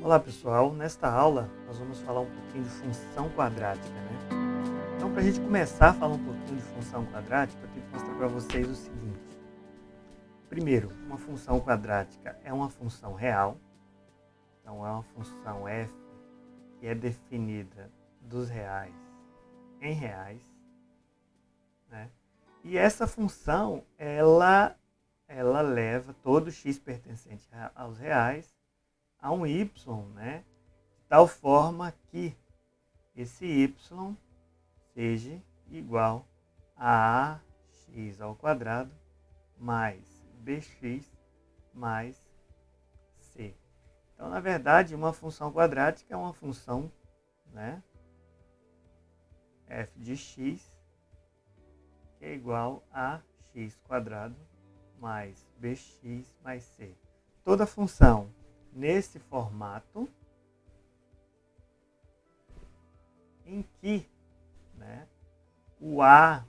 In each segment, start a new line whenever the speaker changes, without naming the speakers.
Olá pessoal, nesta aula nós vamos falar um pouquinho de função quadrática, né? Então, para a gente começar a falar um pouquinho de função quadrática, eu tenho que mostrar para vocês o seguinte. Primeiro, uma função quadrática é uma função real, então é uma função f que é definida dos reais em reais, né? E essa função, ela leva todo x pertencente aos reais a um y, né, de tal forma que esse y seja igual a ax ao quadrado mais bx mais c. Então, na verdade, uma função quadrática é uma função, né, f de x que é igual a x quadrado mais bx mais c. Toda função nesse formato em que, né, o a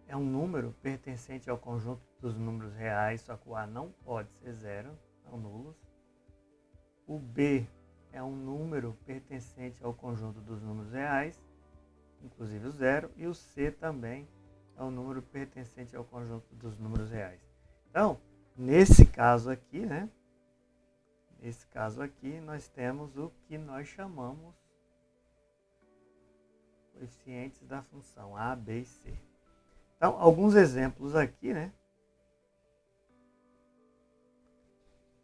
é um número pertencente ao conjunto dos números reais, só que o a não pode ser zero, são nulos. O b é um número pertencente ao conjunto dos números reais, inclusive o zero, e o c também é um número pertencente ao conjunto dos números reais. Então, nesse caso aqui, né, nesse caso aqui, nós temos o que nós chamamos coeficientes da função a, b e c. Então, alguns exemplos aqui, né?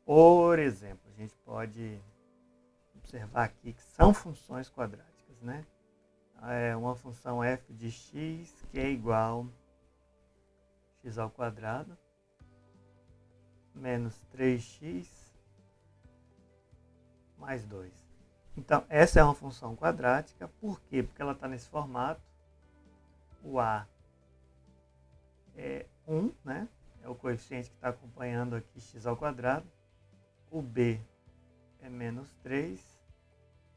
Por exemplo, a gente pode observar aqui que são funções quadráticas, né? É uma função f de x que é igual a x ao quadrado menos 3x mais 2. Então, essa é uma função quadrática. Por quê? Porque ela está nesse formato. O a é 1, né? É o coeficiente que está acompanhando aqui x ao quadrado. O b é menos 3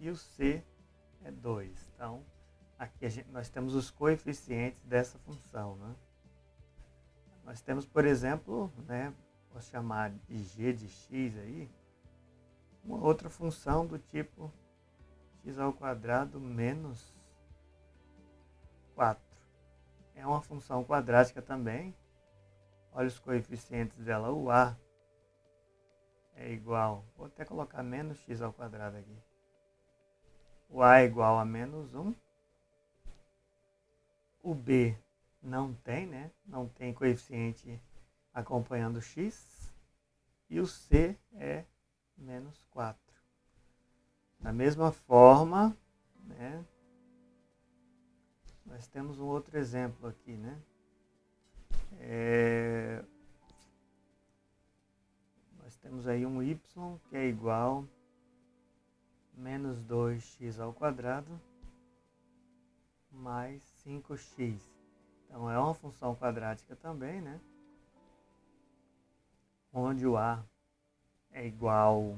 e o c é 2. Então, aqui nós temos os coeficientes dessa função, né? Nós temos, por exemplo, né, posso chamar de g de x aí, uma outra função do tipo x ao quadrado menos 4. É uma função quadrática também. Olha os coeficientes dela. O a é igual, vou até colocar menos x ao quadrado aqui. O a é igual a menos 1. O b não tem, né? Não tem coeficiente acompanhando x. E o c é menos 4. Da mesma forma, né, nós temos um outro exemplo aqui, né? Nós temos aí um y que é igual a menos 2x ao quadrado mais 5x. Então, é uma função quadrática também, né? Onde o a é igual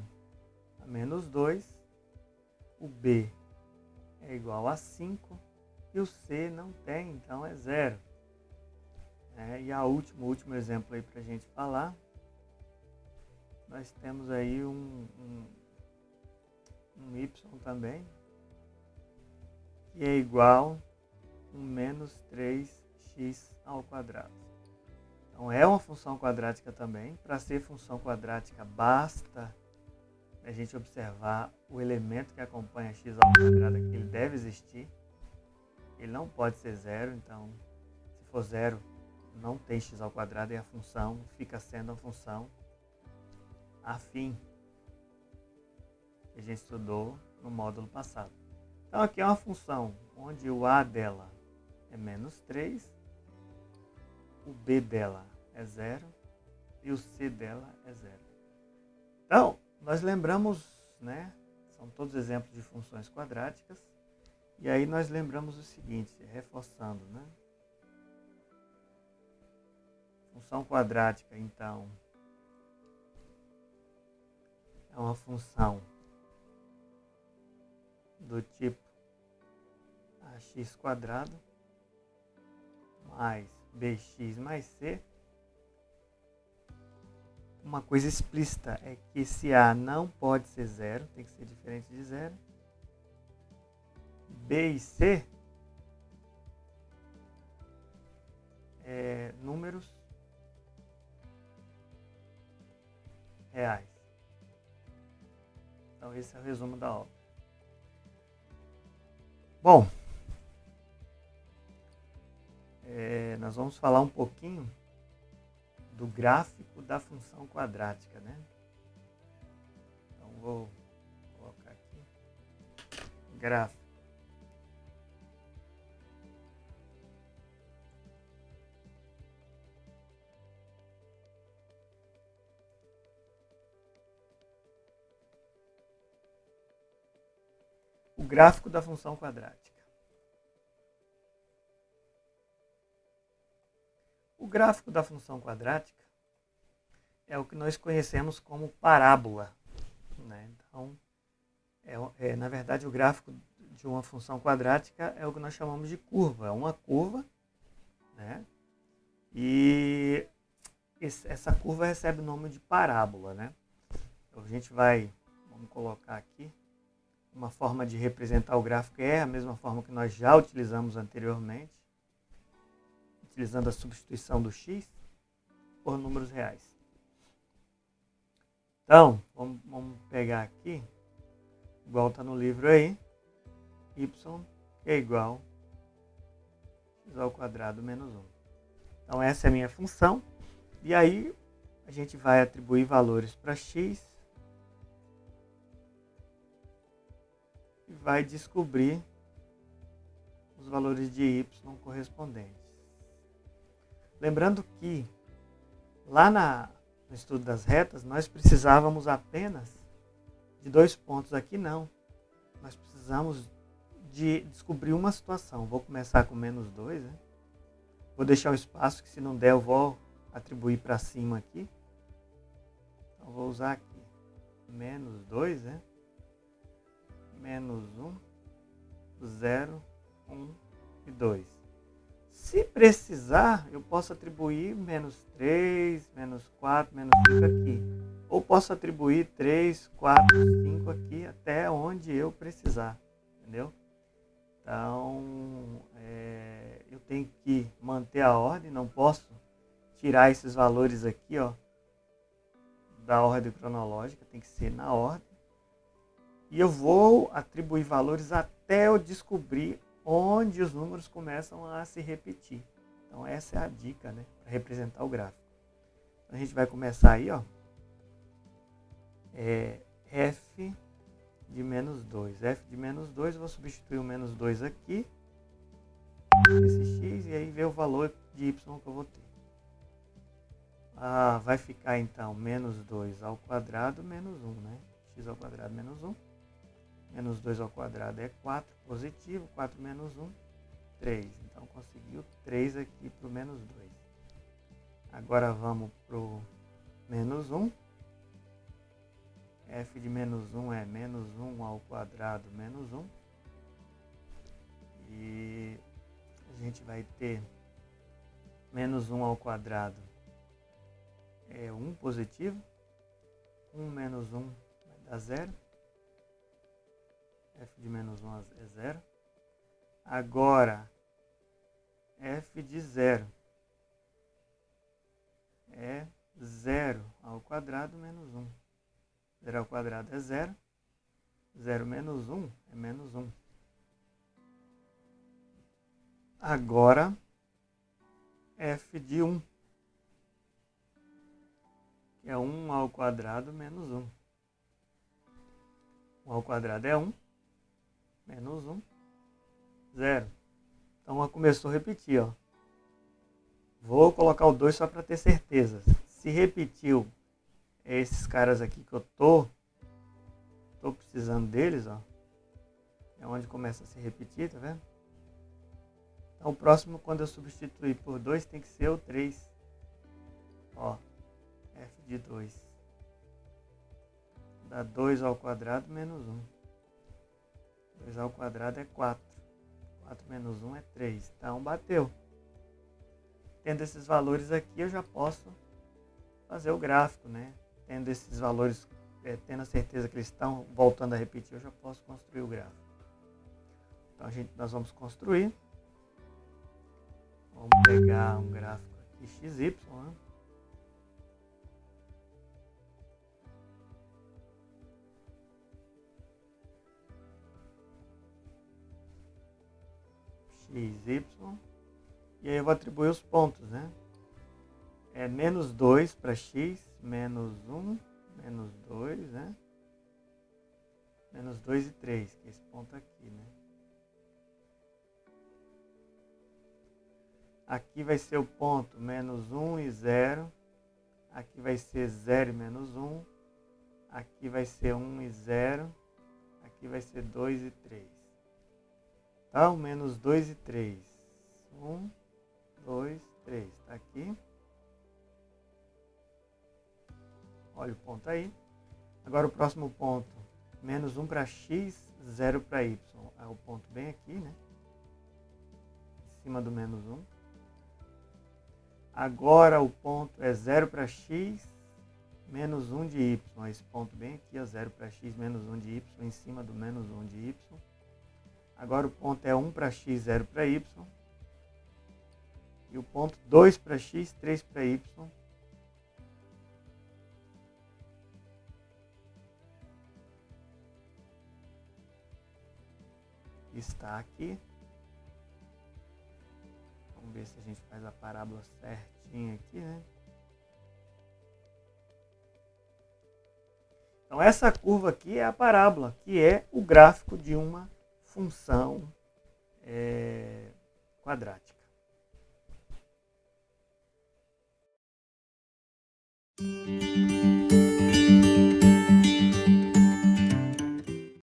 a menos 2, o b é igual a 5 e o c não tem, então é 0. E o último exemplo aí para a gente falar, nós temos aí um y também, que é igual a menos 3x ao quadrado. Então, é uma função quadrática também. Para ser função quadrática, basta a gente observar o elemento que acompanha x ao quadrado, que ele deve existir. Ele não pode ser zero, então, se for zero, não tem x ao quadrado e a função fica sendo a função afim que a gente estudou no módulo passado. Então, aqui é uma função onde o a dela é menos 3, o b dela é 0 e o c dela é 0. Então, nós lembramos, né, são todos exemplos de funções quadráticas, e aí nós lembramos o seguinte, reforçando, né? Função quadrática, então, é uma função do tipo ax² mais bx mais c. Uma coisa explícita é que esse a não pode ser zero, tem que ser diferente de zero. B e c números reais. Então esse é o resumo da obra. Bom, nós vamos falar um pouquinho do gráfico da função quadrática, né? Então vou colocar aqui gráfico. O gráfico da função quadrática. O gráfico da função quadrática é o que nós conhecemos como parábola, né? Então, na verdade, o gráfico de uma função quadrática é o que nós chamamos de curva. É uma curva, né? E essa curva recebe o nome de parábola, né? Então, vamos colocar aqui, uma forma de representar o gráfico é a mesma forma que nós já utilizamos anteriormente, utilizando a substituição do x por números reais. Então, vamos pegar aqui, igual está no livro aí, y é igual a x ao quadrado menos 1. Então, essa é a minha função. E aí, a gente vai atribuir valores para x e vai descobrir os valores de y correspondentes. Lembrando que lá no estudo das retas, nós precisávamos apenas de 2 pontos. Aqui não. Nós precisamos de descobrir uma situação. Vou começar com menos 2, né? Vou deixar um espaço que, se não der, eu vou atribuir para cima aqui. Então, vou usar aqui menos 2, né? Menos 1, 0, 1 e 2. Se precisar, eu posso atribuir menos 3, menos 4, menos 5 aqui. Ou posso atribuir 3, 4, 5 aqui, até onde eu precisar. Entendeu? Então, eu tenho que manter a ordem, não posso tirar esses valores aqui, ó, da ordem cronológica, tem que ser na ordem. E eu vou atribuir valores até eu descobrir onde os números começam a se repetir. Então essa é a dica, né, para representar o gráfico. Então, a gente vai começar aí, ó, f de menos 2. F de menos 2, eu vou substituir o menos 2 aqui, esse x, e aí ver o valor de y que eu vou ter. Vai ficar então menos 2 ao quadrado menos 1, né? X ao quadrado menos 1. Menos 2 ao quadrado é 4, positivo. 4 menos 1, 3. Então, conseguiu 3 aqui para o menos 2. Agora, vamos para o menos 1. F de menos 1 é menos 1 ao quadrado menos 1. E a gente vai ter menos 1 ao quadrado é 1 positivo. 1 menos 1 vai dar 0. F de menos 1 é 0. Agora, f de 0 é 0 ao quadrado menos 1. 0 ao quadrado é 0. 0 menos 1 é menos 1. Agora, f de 1, que é 1 ao quadrado menos 1. 1 ao quadrado é 1. Menos 1, 0. Então, começou a repetir, ó. Vou colocar o 2 só para ter certeza. Se repetiu esses caras aqui que eu tô precisando deles, ó. É onde começa a se repetir, tá vendo? Então, o próximo, quando eu substituir por 2, tem que ser o 3. Ó, f de 2. Dá 2 ao quadrado menos 1. 2 ao quadrado é 4. 4 menos 1 é 3. Então, bateu. tendo esses valores aqui, eu já posso fazer o gráfico, né? Tendo esses valores, tendo a certeza que eles estão voltando a repetir, eu já posso construir o gráfico. Então nós vamos construir. Vamos pegar um gráfico aqui XY, né? XY. E aí eu vou atribuir os pontos, né? É menos 2 para x, menos 1, menos 2, né? Menos 2 e 3, que é esse ponto aqui, né? Aqui vai ser o ponto menos 1 e 0. Aqui vai ser 0 e menos 1. Aqui vai ser 1 e 0. Aqui vai ser 2 e 3. Então, menos 2 e 3. 1, 2, 3. Está aqui. Olha o ponto aí. Agora o próximo ponto. Menos 1 para x, 0 para y. É o ponto bem aqui, né? Em cima do menos 1. Agora o ponto é 0 para x, menos 1 de y. Esse ponto bem aqui, é 0 para x, menos 1 de y, em cima do menos 1 de y. Agora o ponto é 1 para x, 0 para y. E o ponto 2 para x, 3 para y. Está aqui. Vamos ver se a gente faz a parábola certinha aqui, né? Então essa curva aqui é a parábola, que é o gráfico de uma função quadrática.